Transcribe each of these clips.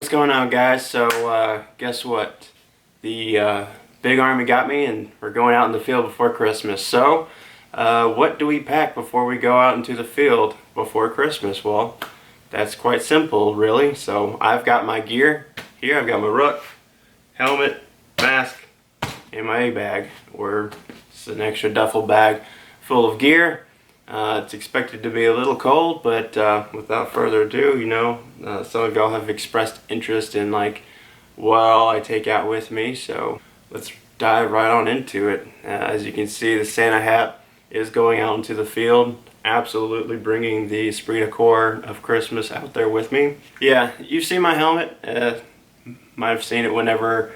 What's going on, guys? So guess what? The big army got me and we're going out in the field before Christmas. So what do we pack before we go out into the field before Christmas? Well, that's quite simple, really. So I've got my gear here. I've got my ruck, helmet, mask, and my A-bag, or it's an extra duffel bag full of gear. It's expected to be a little cold, but without further ado, some of y'all have expressed interest in like what all I take out with me, so let's dive right on into it. As you can see, the Santa hat is going out into the field, absolutely bringing the esprit de corps of Christmas out there with me. Yeah, you've seen my helmet. Might have seen it whenever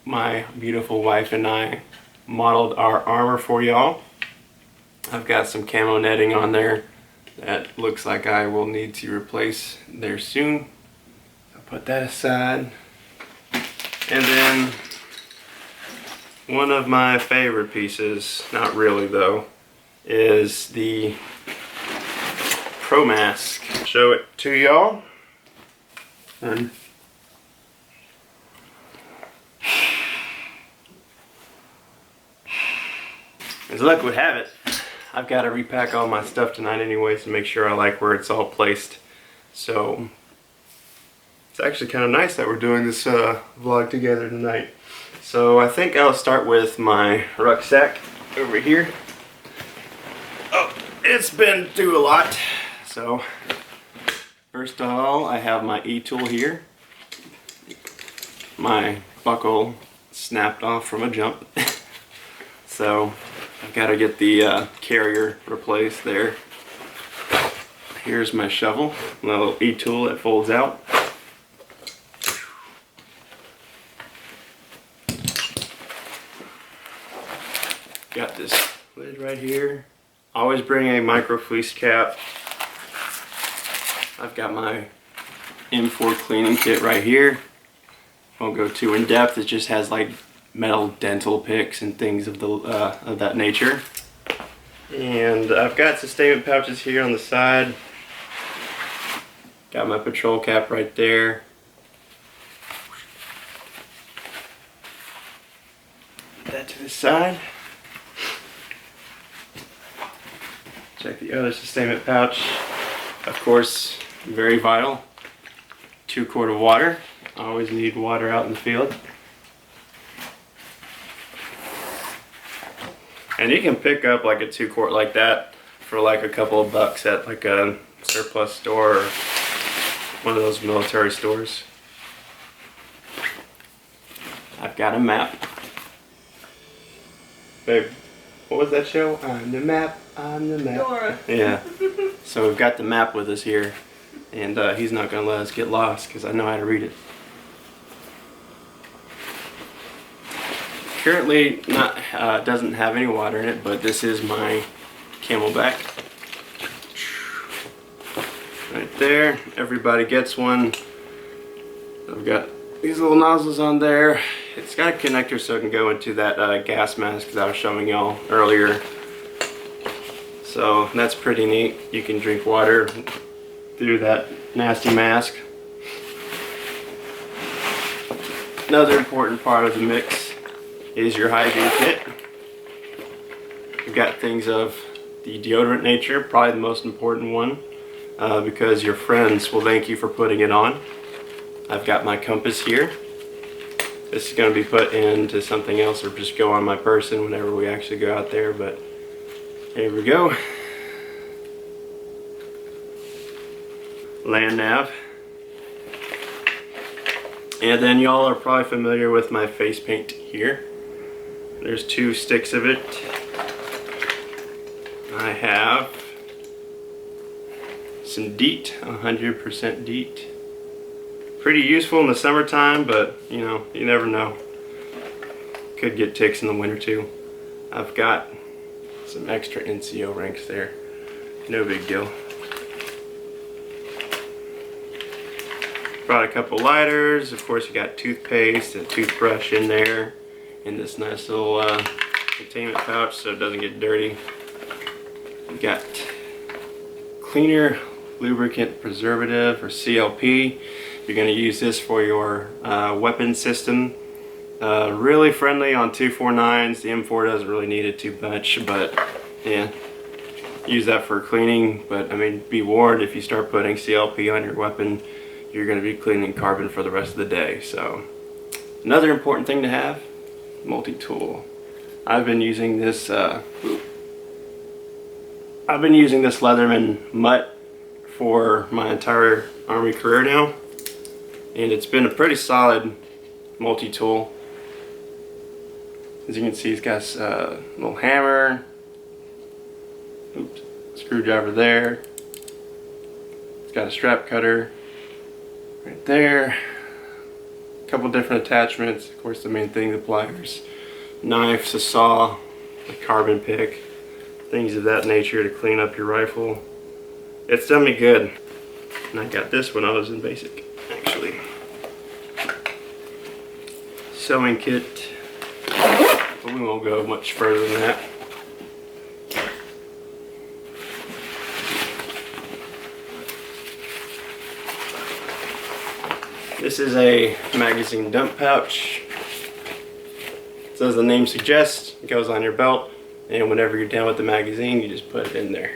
my beautiful wife and I modeled our armor for y'all. I've got some camo netting on there that looks like I will need to replace there soon. I'll put that aside. And then one of my favorite pieces, not really though, is the Pro Mask. Show it to y'all. And as luck would have it, I've got to repack all my stuff tonight anyways to make sure I like where it's all placed. So it's actually kind of nice that we're doing this vlog together tonight. So I think I'll start with my rucksack over here. Oh, it's been through a lot. So first of all, I have my E-tool here. My buckle snapped off from a jump. So I've got to get the carrier replaced there. Here's my shovel, my little E-tool that folds out. Got this lid right here. Always bring a micro fleece cap. I've got my M4 cleaning kit right here. Won't go too in depth. It just has like metal dental picks and things of that nature. And I've got sustainment pouches here on the side. Got my patrol cap right there. Put that to the side. Check the other sustainment pouch. Of course, very vital. 2 quart of water. Always need water out in the field. And you can pick up like a 2 quart like that for like a couple of bucks at like a surplus store or one of those military stores. I've got a map. Babe, what was that show? I'm the map, I'm the map. Dora. Yeah. So we've got the map with us here, and he's not going to let us get lost because I know how to read it. Currently doesn't have any water in it, but this is my Camelback. Right there, everybody gets one. I've got these little nozzles on there. It's got a connector so it can go into that gas mask that I was showing y'all earlier. So that's pretty neat. You can drink water through that nasty mask. Another important part of the mix is your hygiene kit. You've got things of the deodorant nature, probably the most important one, because your friends will thank you for putting it on. I've got my compass here. This is going to be put into something else or just go on my person whenever we actually go out there, but here we go. Land nav. And then y'all are probably familiar with my face paint here. There's 2 sticks of it. I have some DEET, 100% DEET. Pretty useful in the summertime, but you never know. Could get ticks in the winter too. I've got some extra NCO ranks there. No big deal. Brought a couple lighters. Of course, you got toothpaste and a toothbrush in there in this nice little containment pouch so it doesn't get dirty. We got cleaner lubricant preservative, or CLP. You're going to use this for your weapon system. Really friendly on 249s. The M4 doesn't really need it too much, but yeah, use that for cleaning. But I mean, be warned, if you start putting CLP on your weapon, you're going to be cleaning carbon for the rest of the day. So another important thing to have, multi-tool. I've been using this Leatherman mutt for my entire Army career now, and it's been a pretty solid multi-tool. As you can see, it's got a little hammer, screwdriver there, it's got a strap cutter right there, a couple different attachments, of course the main thing, the pliers, knives, a saw, a carbon pick, things of that nature to clean up your rifle. It's done me good. And I got this when I was in basic, actually. Sewing kit, but we won't go much further than that. This is a magazine dump pouch. So as the name suggests, it goes on your belt, and whenever you're done with the magazine, you just put it in there.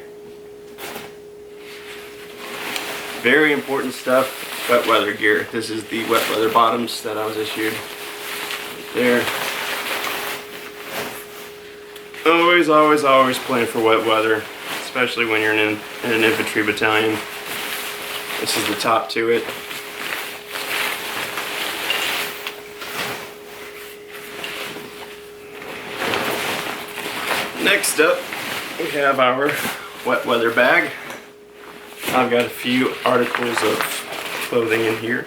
Very important stuff, wet weather gear. This is the wet weather bottoms that I was issued. Right there. Always, always, always plan for wet weather, especially when you're in an infantry battalion. This is the top to it. Next up, we have our wet weather bag. I've got a few articles of clothing in here.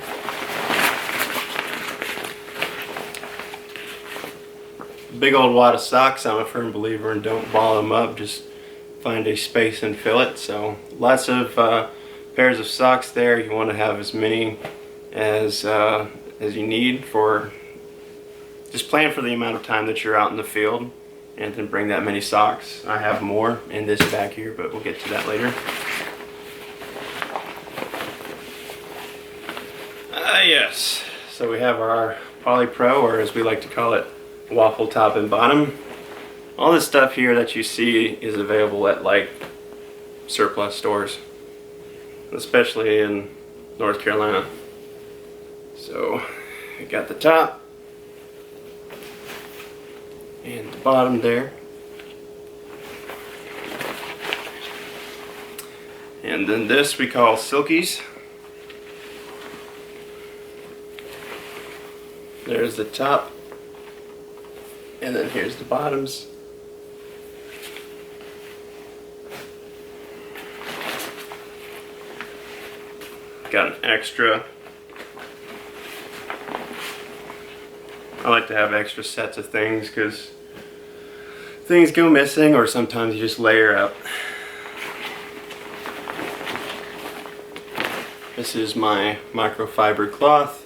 Big old wad of socks. I'm a firm believer in don't ball them up, just find a space and fill it. So lots of pairs of socks there. You want to have as many as you need for, just plan for the amount of time that you're out in the field, and then bring that many socks. I have more in this bag here, but we'll get to that later. Yes, so we have our Poly Pro, or as we like to call it, waffle top and bottom. All this stuff here that you see is available at like surplus stores, especially in North Carolina. So we got the top and the bottom there, and then this we call silkies. There's the top, and then here's the bottoms. Got an extra. I like to have extra sets of things because things go missing, or sometimes you just layer up. This is my microfiber cloth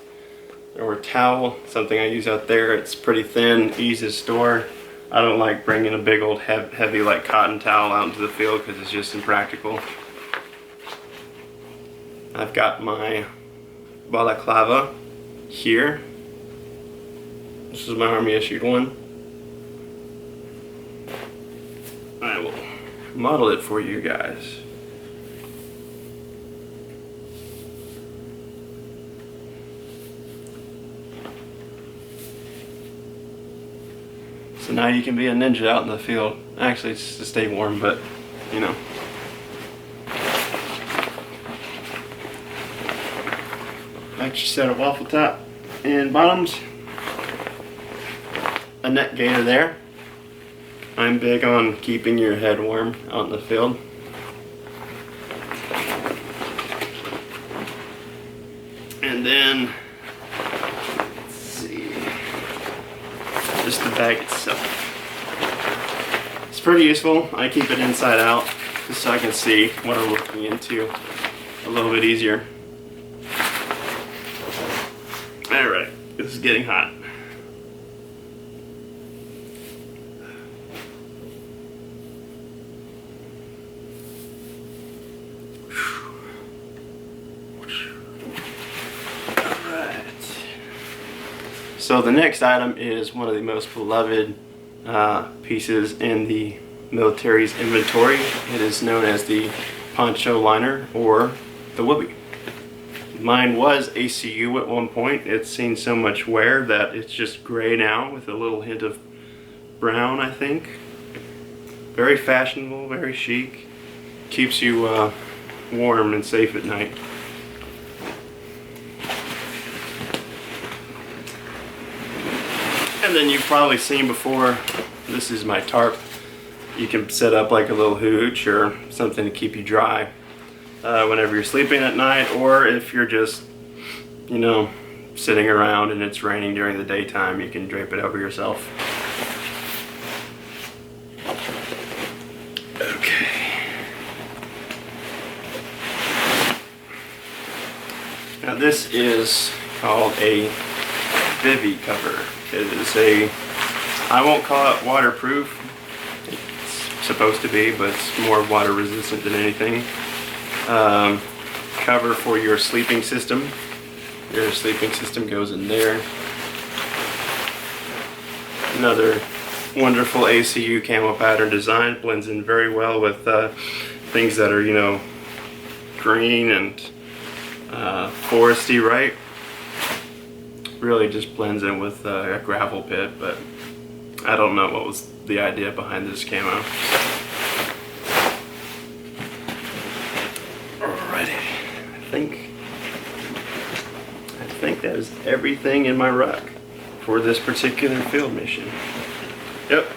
or towel, something I use out there. It's pretty thin, easy to store. I don't like bringing a big old heavy like cotton towel out into the field because it's just impractical. I've got my balaclava here. This is my Army issued one. I will model it for you guys. So now you can be a ninja out in the field. Actually, it's to stay warm, but you know. Extra set of waffle top and bottoms. A neck gaiter there. I'm big on keeping your head warm out in the field. And then, let's see, just the bag itself. It's pretty useful. I keep it inside out just so I can see what I'm looking into a little bit easier. Alright, this is getting hot. So the next item is one of the most beloved pieces in the military's inventory. It is known as the poncho liner, or the whoopee. Mine was ACU at one point. It's seen so much wear that it's just gray now with a little hint of brown, I think. Very fashionable, very chic. Keeps you warm and safe at night. And then you've probably seen before, this is my tarp. You can set up like a little hooch or something to keep you dry whenever you're sleeping at night, or if you're just, you know, sitting around and it's raining during the daytime, you can drape it over yourself. Okay. Now this is called a bivy cover. It is a, I won't call it waterproof. It's supposed to be, but it's more water resistant than anything. Cover for your sleeping system. Your sleeping system goes in there. Another wonderful ACU camo pattern design. Blends in very well with things that are, you know, green and foresty, right? Really just blends in with a gravel pit, but I don't know what was the idea behind this camo. Alrighty, I think that is everything in my ruck for this particular field mission. Yep.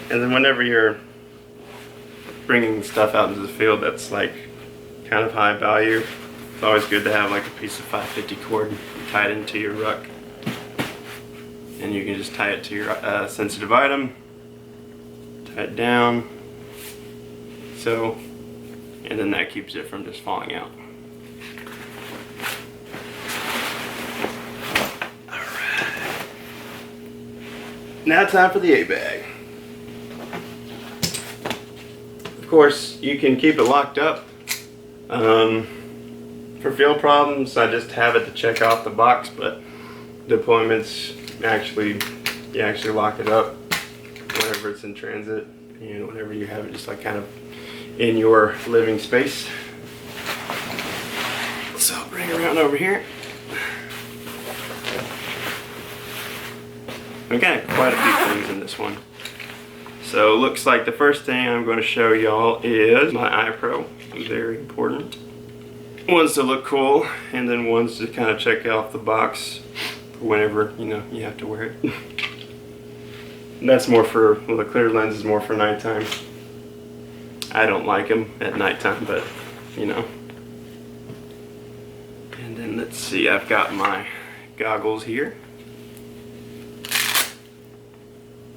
And then whenever you're bringing stuff out into the field that's like kind of high value, it's always good to have like a piece of 550 cord tied into your ruck, and you can just tie it to your sensitive item, tie it down, so, and then that keeps it from just falling out. Alright, now time for the A bag. Of course, you can keep it locked up. For field problems, I just have it to check off the box, but deployments, you actually lock it up whenever it's in transit, and whenever you have it just like kind of in your living space. So I'll bring it around over here. We've got quite a few things in this one. So it looks like the first thing I'm going to show y'all is my eye pro. Very important. One's to look cool, and then one's to kind of check off the box for whenever, you know, you have to wear it. And that's more for, well, the clear lens is more for nighttime. I don't like them at nighttime, but, you know. And then let's see, I've got my goggles here.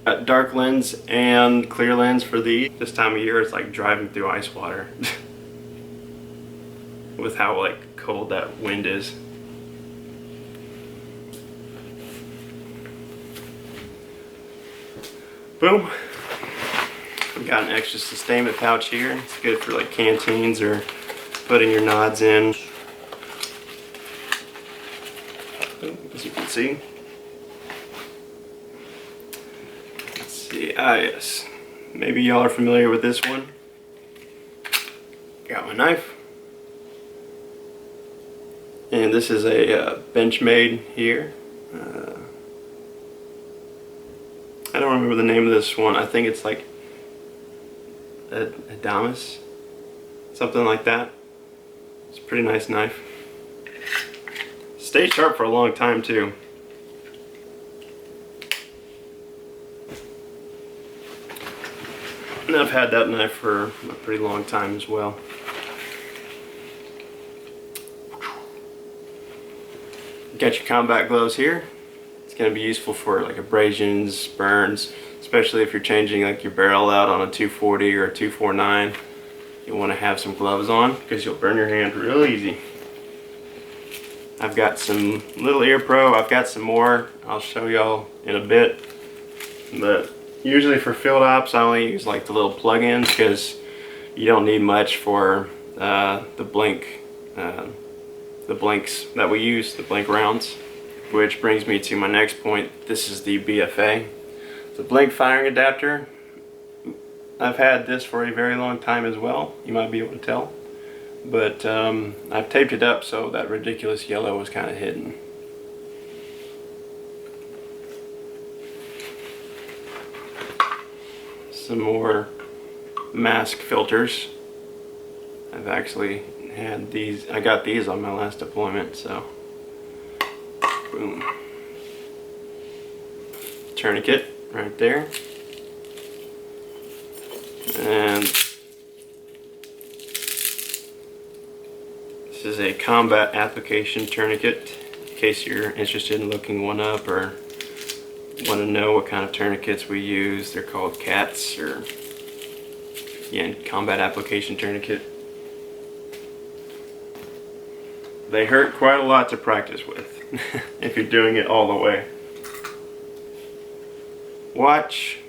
Got dark lens and clear lens for these. This time of year, it's like driving through ice water. With how like cold that wind is. Boom. I've got an extra sustainment pouch here. It's good for like canteens or putting your nods in. As you can see. Let's see. Ah, yes. Maybe y'all are familiar with this one. Got my knife. And this is a Benchmade here. I don't remember the name of this one. I think it's like Adamas, something like that. It's a pretty nice knife. Stays sharp for a long time too. And I've had that knife for a pretty long time as well. Got your combat gloves here. It's going to be useful for like abrasions, burns, especially if you're changing like your barrel out on a 240 or a 249. You'll want to have some gloves on because you'll burn your hand real easy. I've got some little ear pro. I've got some more. I'll show y'all in a bit. But usually for field ops, I only use like the little plug-ins because you don't need much for the blanks that we use, the blank rounds. Which brings me to my next point. This is the BFA. It's a blank firing adapter. I've had this for a very long time as well. You might be able to tell. But I've taped it up so that ridiculous yellow was kind of hidden. Some more mask filters. I've actually had these. I got these on my last deployment, so boom. Tourniquet right there. And this is a combat application tourniquet, in case you're interested in looking one up or want to know what kind of tourniquets we use. They're called CATs, or yeah, combat application tourniquet. They hurt quite a lot to practice with if you're doing it all the way. Watch.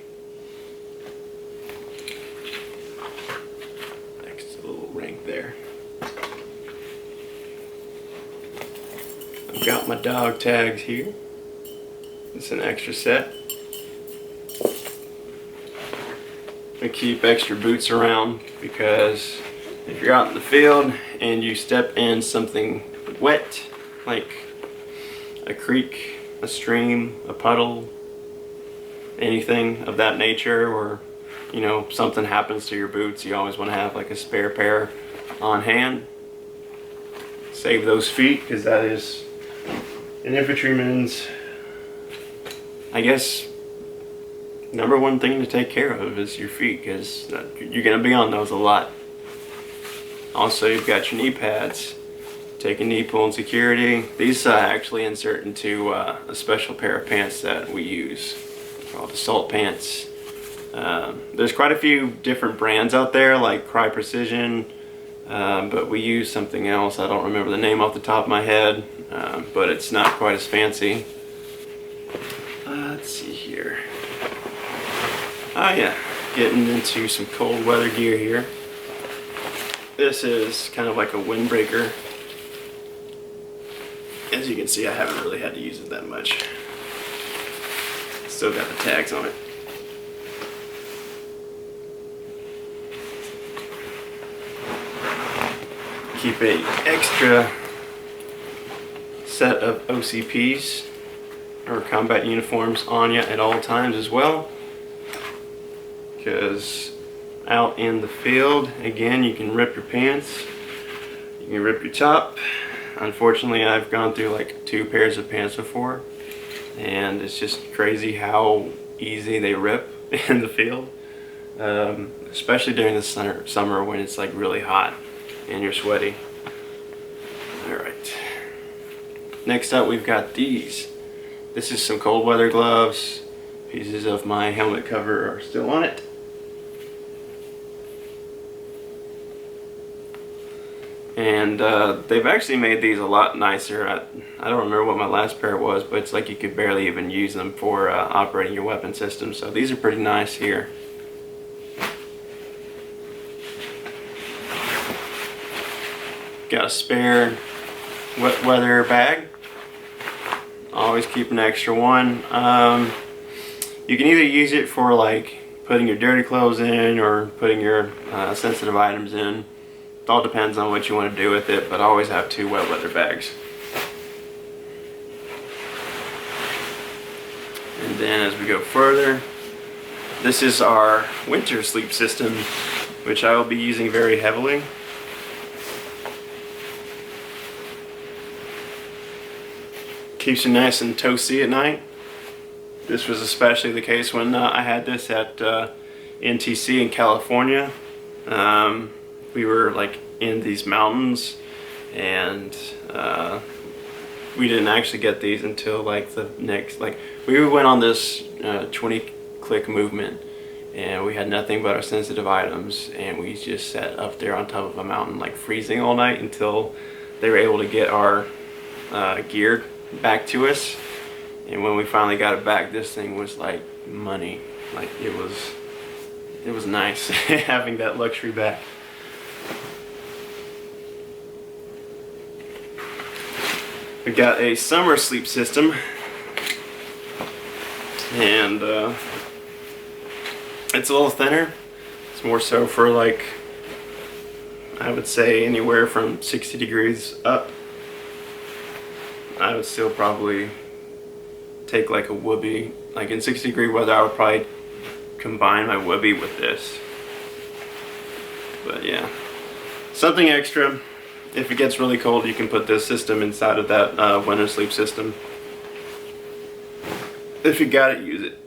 Next little ring there. I've got my dog tags here. It's an extra set. I keep extra boots around because if you're out in the field and you step in something wet, like a creek, a stream, a puddle, anything of that nature, or you know, something happens to your boots, you always want to have like a spare pair on hand. Save those feet, because that is an infantryman's, I guess, number one thing to take care of is your feet, because you're going to be on those a lot. Also, you've got your knee pads. Take a knee pull and security. These actually insert into a special pair of pants that we use called assault pants. There's quite a few different brands out there, like Cry Precision, but we use something else. I don't remember the name off the top of my head, but it's not quite as fancy. Let's see here. Oh yeah, getting into some cold weather gear here. This is kind of like a windbreaker. As you can see, I haven't really had to use it that much. Still got the tags on it. Keep an extra set of OCPs, or combat uniforms, on you at all times as well. Because out in the field, again, you can rip your pants, you can rip your top. Unfortunately, I've gone through like 2 pairs of pants before, and it's just crazy how easy they rip in the field, especially during the summer when it's like really hot and you're sweaty. Alright, next up we've got these. This is some cold weather gloves. Pieces of my helmet cover are still on it. And they've actually made these a lot nicer. I don't remember what my last pair was, but it's like you could barely even use them for operating your weapon system. So these are pretty nice here. Got a spare wet weather bag. Always keep an extra one. You can either use it for like putting your dirty clothes in or putting your sensitive items in. It all depends on what you want to do with it, but I always have 2 wet weather bags. And then as we go further, this is our winter sleep system, which I will be using very heavily. Keeps you nice and toasty at night. This was especially the case when I had this at NTC in California. We were like in these mountains, and we didn't actually get these until like the next, like we went on this 20-click movement, and we had nothing but our sensitive items, and we just sat up there on top of a mountain like freezing all night until they were able to get our gear back to us. And when we finally got it back, this thing was like money. Like it was nice having that luxury back. We got a summer sleep system, and it's a little thinner. It's more so for like, I would say anywhere from 60 degrees up. I would still probably take like a whoopee. Like in 60 degree weather, I would probably combine my whoopee with this. But yeah, something extra. If it gets really cold, you can put this system inside of that winter sleep system. If you got it, use it.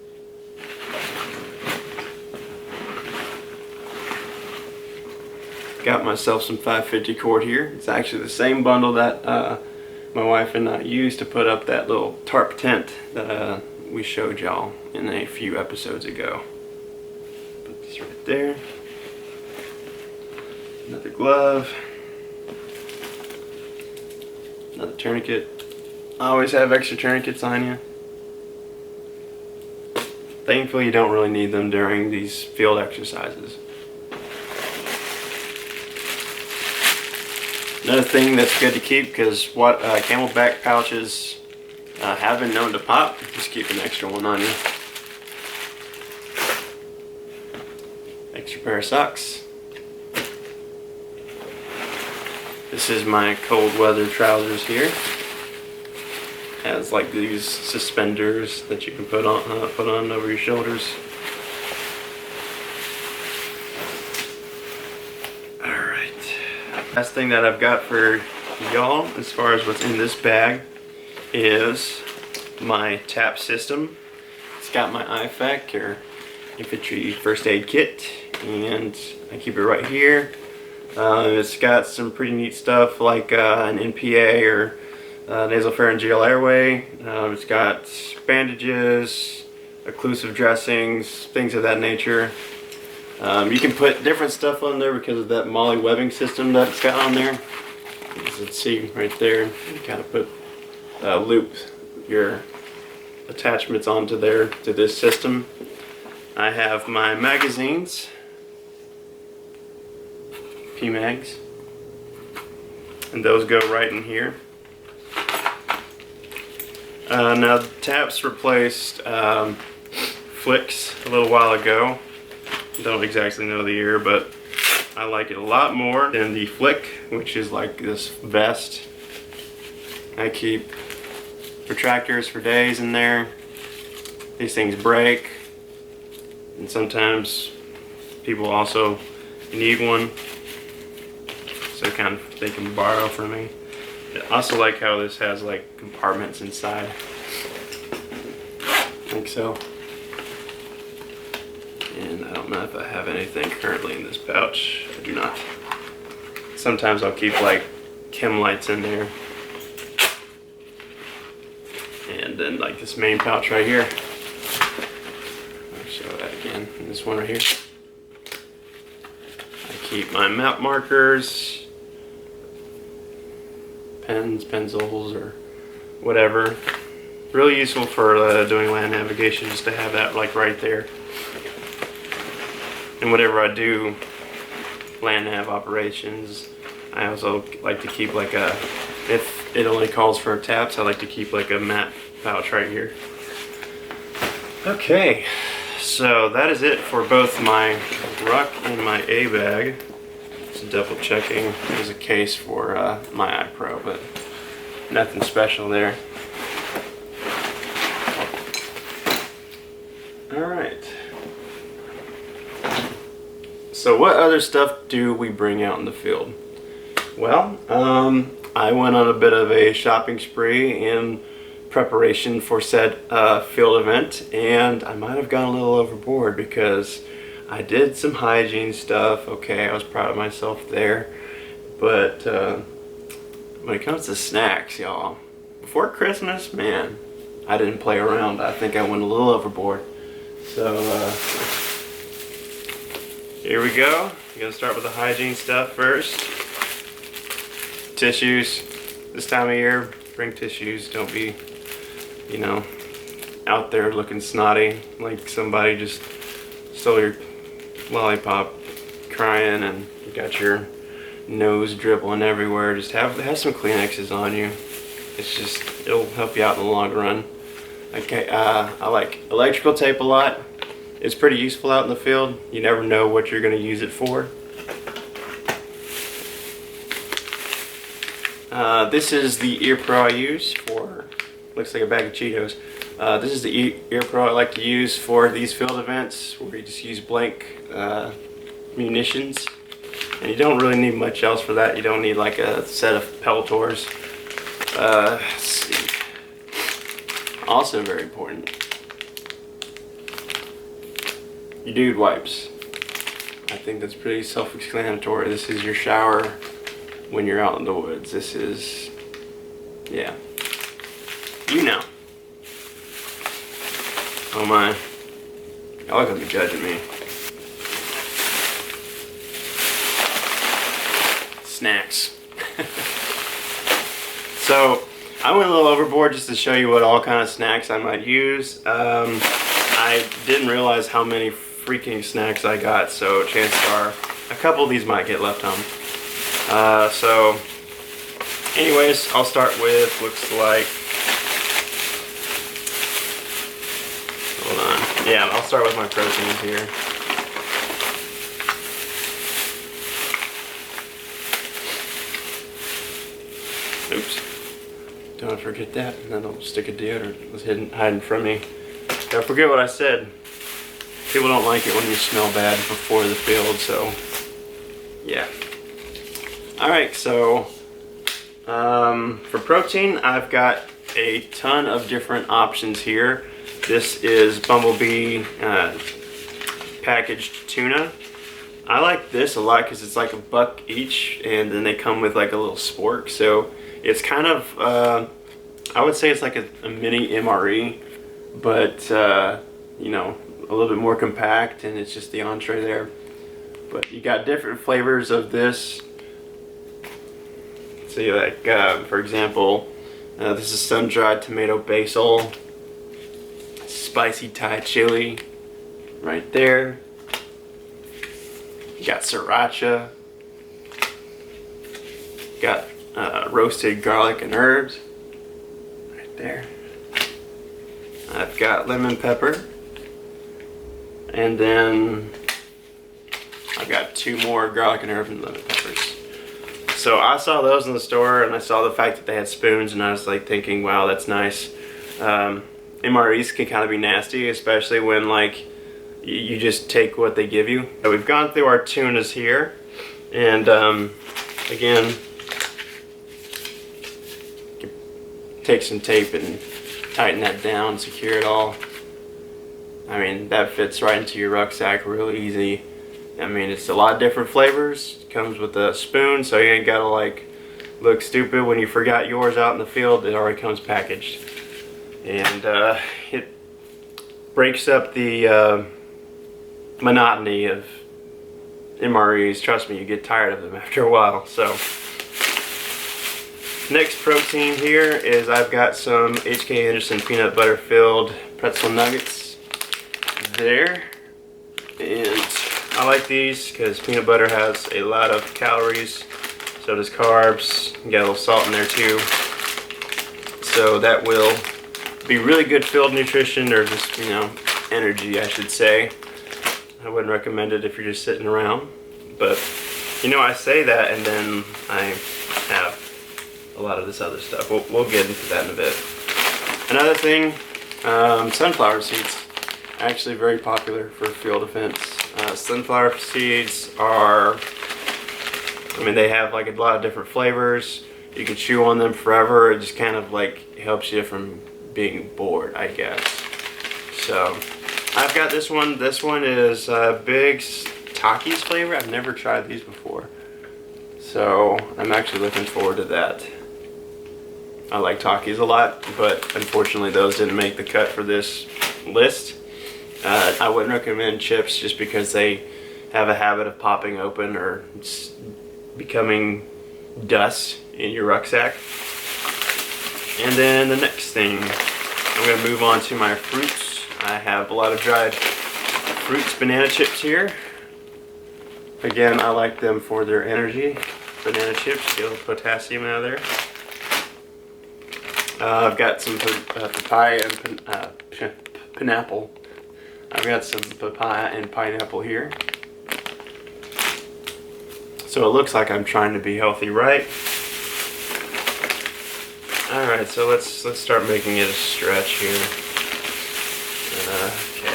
Got myself some 550 cord here. It's actually the same bundle that my wife and I used to put up that little tarp tent that we showed y'all in a few episodes ago. Put this right there. Another glove. Another tourniquet. I always have extra tourniquets on you. Thankfully, you don't really need them during these field exercises. Another thing that's good to keep, because what camelback pouches have been known to pop, just keep an extra one on you. Extra pair of socks. This is my cold weather trousers here. Has like these suspenders that you can put on over your shoulders. Alright. Last thing that I've got for y'all as far as what's in this bag is my TAP system. It's got my IFAK or infantry first aid kit, and I keep it right here. It's got some pretty neat stuff like an NPA or nasopharyngeal airway. It's got bandages, occlusive dressings, things of that nature. You can put different stuff on there because of that Molly webbing system that it's got on there. As you can see right there, you kind of put loop your attachments onto there to this system. I have my magazines, P-mags, and those go right in here. Now the TAPs replaced Flicks a little while ago. Don't exactly know the year, but I like it a lot more than the Flick, which is like this vest. I keep retractors for days in there. These things break, and sometimes people also need one, so they can borrow from me. I also like how this has like compartments inside. I think so. And I don't know if I have anything currently in this pouch. I do not. Sometimes I'll keep like chem lights in there. And then like this main pouch right here. I'll show that again. And this one right here. I keep my map markers, pens, pencils, or whatever. Really useful for doing land navigation, just to have that like right there. And whenever I do land nav operations, I also like to keep like a, if it only calls for taps, I like to keep like a map pouch right here. Okay, so that is it for both my ruck and my A bag. Just double checking. There's a case for my iPro, but nothing special there. Alright. So what other stuff do we bring out in the field? Well, I went on a bit of a shopping spree in preparation for said field event, and I might have gone a little overboard because I did some hygiene stuff. Okay, I was proud of myself there, but when it comes to snacks, y'all, before Christmas, man, I didn't play around. I think I went a little overboard. So here we go. I'm gonna start with the hygiene stuff first. Tissues. This time of year, bring tissues. Don't be, you know, out there looking snotty like somebody just stole your lollipop, crying, and you got your nose dribbling everywhere. Just have some Kleenexes on you. It's just, it'll help you out in the long run. Okay, I like electrical tape a lot. It's pretty useful out in the field. You never know what you're going to use it for. This is the ear pro I use for, looks like a bag of Cheetos. This is the ear pro I like to use for these field events where you just use blank munitions. And you don't really need much else for that. You don't need like a set of pelletors. Let's see. Also very important, your dude wipes. I think that's pretty self-explanatory. This is your shower when you're out in the woods. This is, yeah, you know. Oh my, y'all are gonna be judging me. Snacks. So I went a little overboard just to show you what all kind of snacks I might use. I didn't realize how many freaking snacks I got, so chances are a couple of these might get left home. So anyways, I'll start with, looks like, hold on, yeah, I'll start with my protein here. Oops. Don't forget that, and then I'll stick a deodorant. It was hiding from me. Don't forget what I said. People don't like it when you smell bad before the field, so yeah. Alright, so for protein, I've got a ton of different options here. This is Bumblebee packaged tuna. I like this a lot because it's like $1 each, and then they come with like a little spork, so it's kind of, I would say it's like a mini MRE, but, you know, a little bit more compact, and it's just the entree there. But you got different flavors of this. See, like, for example, this is sun-dried tomato basil, spicy Thai chili, right there. You got sriracha. Got roasted garlic and herbs right there. I've got lemon pepper, and then I've got 2 more garlic and herb and lemon peppers. So I saw those in the store, and I saw the fact that they had spoons, and I was like thinking, wow, that's nice. MREs can kind of be nasty, especially when like you just take what they give you. So we've gone through our tunas here, and again, take some tape and tighten that down, secure it all. I mean, that fits right into your rucksack real easy. I mean, it's a lot of different flavors. It comes with a spoon, so you ain't gotta like look stupid when you forgot yours out in the field. It already comes packaged, and it breaks up the monotony of MREs. Trust me, you get tired of them after a while. So next protein here is I've got some HK Anderson peanut butter filled pretzel nuggets there, and I like these because peanut butter has a lot of calories, so does carbs. You got a little salt in there too, so that will be really good field nutrition, or just, you know, energy I should say. I wouldn't recommend it if you're just sitting around, but you know, I say that and then I have a lot of this other stuff. We'll get into that in a bit. Another thing, sunflower seeds. Actually very popular for field events. Sunflower seeds are, I mean, they have like a lot of different flavors. You can chew on them forever. It just kind of like helps you from being bored, I guess. So I've got this one. This one is Big Takis flavor. I've never tried these before, so I'm actually looking forward to that. I like Takis a lot, but unfortunately those didn't make the cut for this list. I wouldn't recommend chips just because they have a habit of popping open or becoming dust in your rucksack. And then the next thing, I'm going to move on to my fruits. I have a lot of dried fruits, banana chips here. Again, I like them for their energy. Banana chips, get a little potassium out of there. I've got some papaya and pineapple. I've got some papaya and pineapple here. So it looks like I'm trying to be healthy, right? Alright, so let's start making it a stretch here. Okay,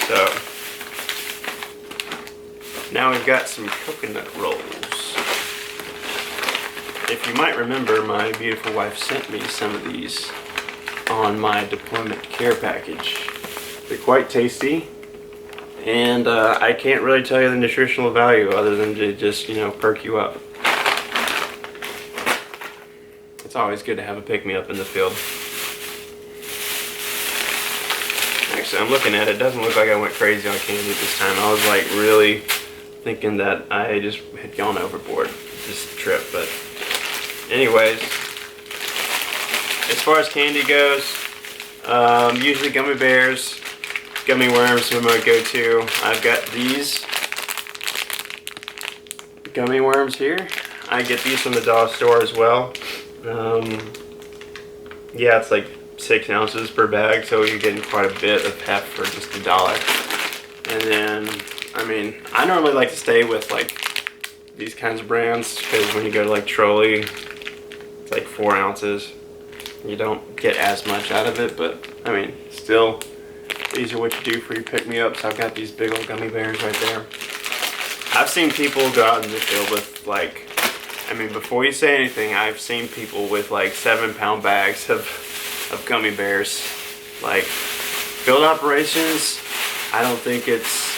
so now we've got some coconut rolls. If you might remember, my beautiful wife sent me some of these on my deployment care package. They're quite tasty, and I can't really tell you the nutritional value other than to just, you know, perk you up. It's always good to have a pick-me-up in the field. Actually, I'm looking at it. It doesn't look like I went crazy on candy this time. I was like really thinking that I just had gone overboard this trip, but anyways, as far as candy goes, usually gummy bears, gummy worms are my go-to. I've got these gummy worms here. I get these from the dollar store as well. Yeah, it's like 6 ounces per bag, so you're getting quite a bit of heft for just $1. And then, I mean, I normally like to stay with like these kinds of brands because when you go to like Trolley, it's like 4 ounces. You don't get as much out of it, but I mean, still, these are what you do for your pick-me-ups. I've got these big old gummy bears right there. I've seen people go out in the field with like, I mean, before you say anything, I've seen people with like 7-pound bags of gummy bears. Like, field operations, I don't think it's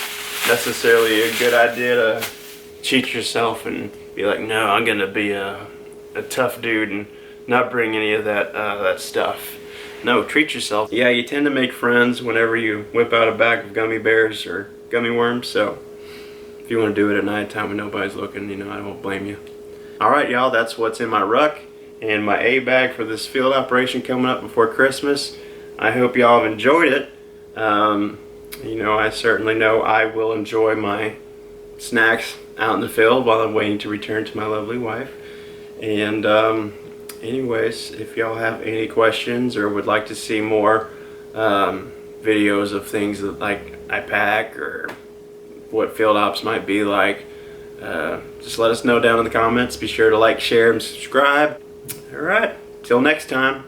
necessarily a good idea to cheat yourself and be like, no, I'm gonna be a tough dude and not bring any of that stuff. No, treat yourself. Yeah, you tend to make friends whenever you whip out a bag of gummy bears or gummy worms, so if you want to do it at night time when nobody's looking, you know, I won't blame you. Alright y'all, that's what's in my ruck and my A bag for this field operation coming up before Christmas. I hope y'all have enjoyed it. You know, I certainly know I will enjoy my snacks out in the field while I'm waiting to return to my lovely wife. And anyways, if y'all have any questions or would like to see more videos of things that like I pack or what field ops might be like, just let us know down in the comments. Be sure to like, share, and subscribe. Alright, till next time.